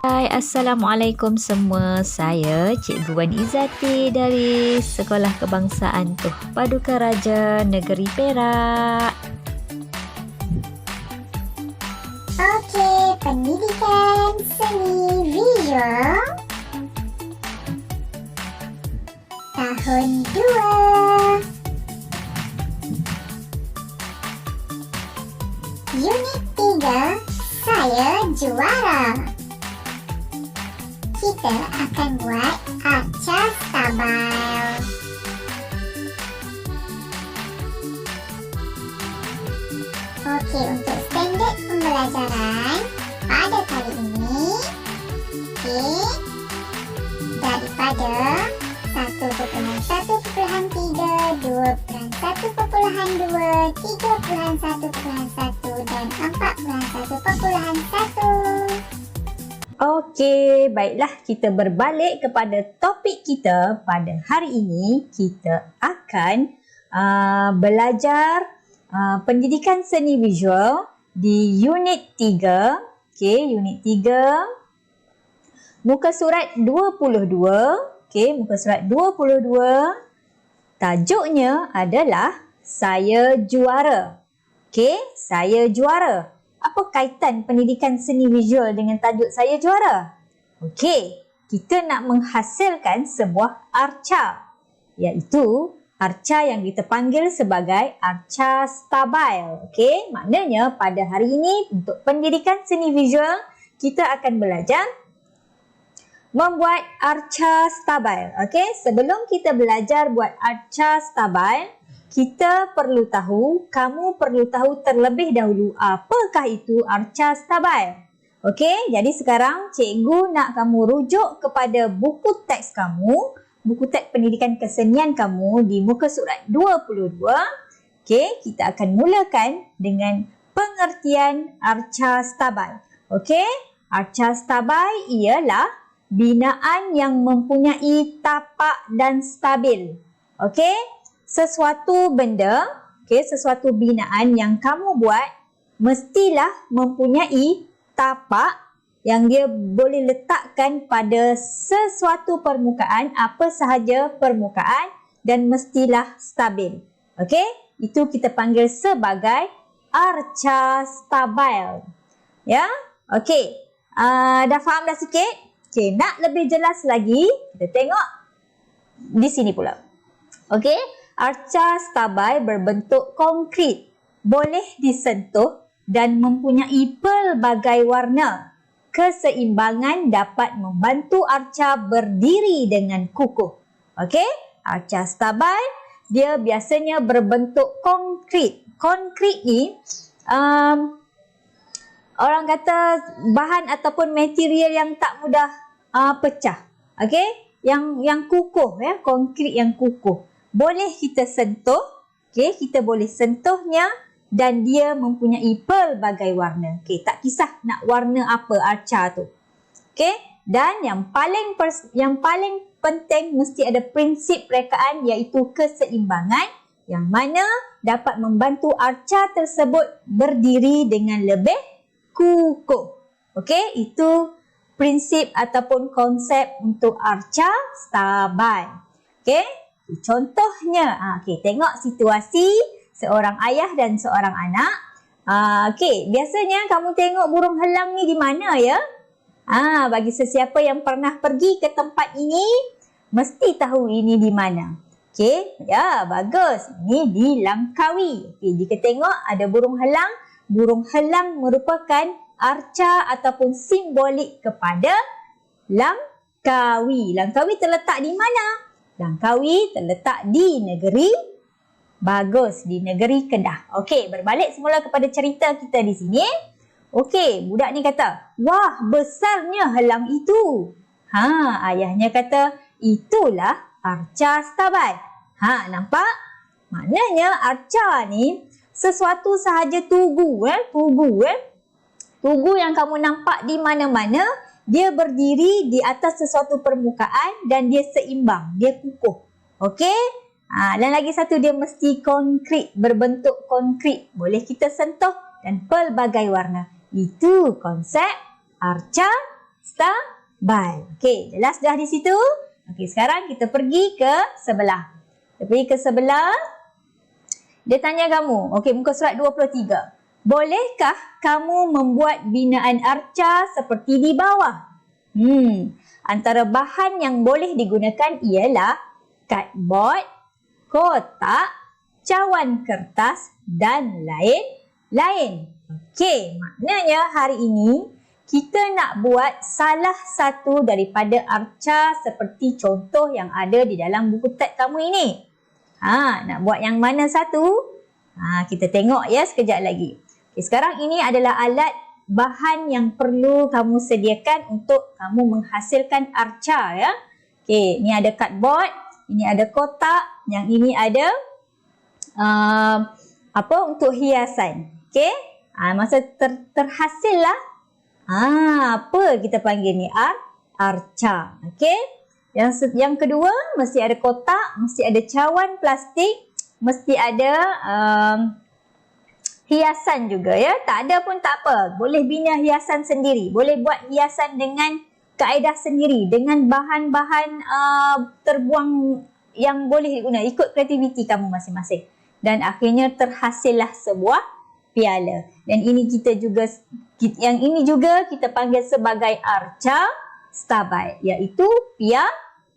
Hai, Assalamualaikum semua. Saya Cikgu Wan Izzati dari Sekolah Kebangsaan Tuh Paduka Raja Negeri Perak. Okey, pendidikan seni visual tahun 2. Unit 3, saya juara. Kita akan buat arca stabile. Okey, untuk standard pembelajaran pada kali ini, daripada 1.1.3, 2.1.2, 3.1.1 dan 4.1.1. Okey, baiklah, kita berbalik kepada topik kita pada hari ini. Kita akan belajar pendidikan seni visual di unit 3. Okey, unit 3. Muka surat 22. Okey, muka surat 22. Tajuknya adalah Saya Juara. Okey, Saya Juara. Apa kaitan pendidikan seni visual dengan tajuk Saya Juara? Okey, kita nak menghasilkan sebuah arca, iaitu arca yang kita panggil sebagai arca stabile. Okey, maknanya pada hari ini untuk pendidikan seni visual kita akan belajar membuat arca stabile. Okey, sebelum kita belajar buat arca stabile, kita perlu tahu, kamu perlu tahu terlebih dahulu apakah itu arca stabile. Okey, jadi sekarang cikgu nak kamu rujuk kepada buku teks kamu, buku teks pendidikan kesenian kamu di muka surat 22. Okey, kita akan mulakan dengan pengertian arca stabile. Okey, arca stabile ialah binaan yang mempunyai tapak dan stabil. Okey, sesuatu benda, sesuatu binaan yang kamu buat mestilah mempunyai tapak yang dia boleh letakkan pada sesuatu permukaan, apa sahaja permukaan, dan mestilah stabil. Okey, itu kita panggil sebagai arca stabile. Ya, okey. Dah faham dah sikit? Okey, nak lebih jelas lagi, kita tengok di sini pula. Okey, arca stabile berbentuk konkret, boleh disentuh dan mempunyai pelbagai warna. Keseimbangan dapat membantu arca berdiri dengan kukuh. Okey, arca stabile dia biasanya berbentuk konkret. Konkret ni orang kata bahan ataupun material yang tak mudah pecah. Okey, yang kukuh, ya, konkret yang kukuh. Boleh kita sentuh, kita boleh sentuhnya dan dia mempunyai pelbagai warna. Tak kisah nak warna apa arca tu. Dan yang paling penting mesti ada prinsip rekaan, iaitu keseimbangan, yang mana dapat membantu arca tersebut berdiri dengan lebih kukuh. Itu prinsip ataupun konsep untuk arca stabile. Contohnya, tengok situasi seorang ayah dan seorang anak. Biasanya kamu tengok burung helang ni di mana, ya? Bagi sesiapa yang pernah pergi ke tempat ini, mesti tahu ini di mana. Ya, bagus. Ini di Langkawi. Jika tengok ada burung helang merupakan arca ataupun simbolik kepada Langkawi. Langkawi terletak di mana? Langkawi terletak di negeri di negeri Kedah. Berbalik semula kepada cerita kita di sini. Budak ni kata, "Wah, besarnya helang itu." Ayahnya kata, "Itulah arca stabile." Nampak? Maknanya arca ni sesuatu sahaja tugu, tugu yang kamu nampak di mana-mana. Dia berdiri di atas sesuatu permukaan dan dia seimbang, dia kukuh. Dan lagi satu, dia mesti konkret, berbentuk konkret. Boleh kita sentuh dan pelbagai warna. Itu konsep arca stabil. Okey, jelas dah di situ? Okey, sekarang kita pergi ke sebelah. Kita pergi ke sebelah. Dia tanya kamu, okey, muka surat 23. Bolehkah kamu membuat binaan arca seperti di bawah? Antara bahan yang boleh digunakan ialah cardboard, kotak, cawan kertas dan lain-lain. Okey, maknanya hari ini kita nak buat salah satu daripada arca seperti contoh yang ada di dalam buku teks kamu ini. Nak buat yang mana satu? Kita tengok ya sekejap lagi. Okay, sekarang ini adalah alat bahan yang perlu kamu sediakan untuk kamu menghasilkan arca ya. Okey, ni ada cardboard, ini ada kotak, yang ini ada untuk hiasan. Okey? Masa terhasillah apa kita panggil ni? Arca. Okey? Yang kedua, mesti ada kotak, mesti ada cawan plastik, mesti ada hiasan juga ya. Tak ada pun tak apa. Boleh bina hiasan sendiri. Boleh buat hiasan dengan kaedah sendiri. Dengan bahan-bahan terbuang yang boleh digunakan. Ikut kreativiti kamu masing-masing. Dan akhirnya terhasillah sebuah piala. Dan ini yang ini juga kita panggil sebagai arca stabil. Iaitu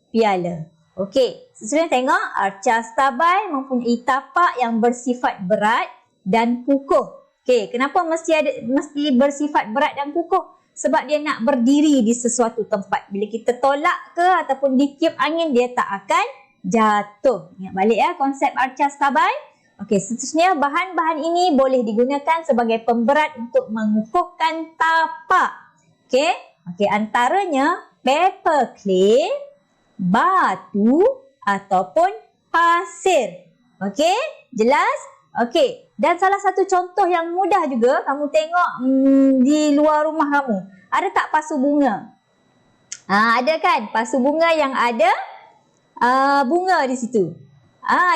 piala. Okey, sesuai tengok arca stabil mempunyai tapak yang bersifat berat dan kukuh. Okey, kenapa mesti bersifat berat dan kukuh? Sebab dia nak berdiri di sesuatu tempat. Bila kita tolak ke ataupun ditiup angin, dia tak akan jatuh. Ingat balik ya konsep arca stabil. Okey, seterusnya bahan-bahan ini boleh digunakan sebagai pemberat untuk mengukuhkan tapak. Okey, antaranya paper clay, batu ataupun pasir. Okey, jelas? Okey, dan salah satu contoh yang mudah juga kamu tengok di luar rumah kamu. Ada tak pasu bunga? Ada kan? Pasu bunga yang ada bunga di situ.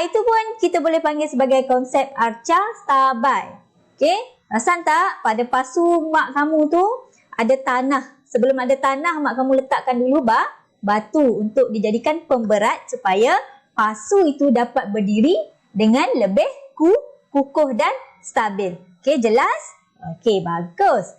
Itu pun kita boleh panggil sebagai konsep arca stabil. Okey, perasan tak pada pasu mak kamu tu ada tanah. Sebelum ada tanah, mak kamu letakkan dulu batu untuk dijadikan pemberat supaya pasu itu dapat berdiri dengan lebih kukuh dan stabil. Okey, jelas? Okey, bagus.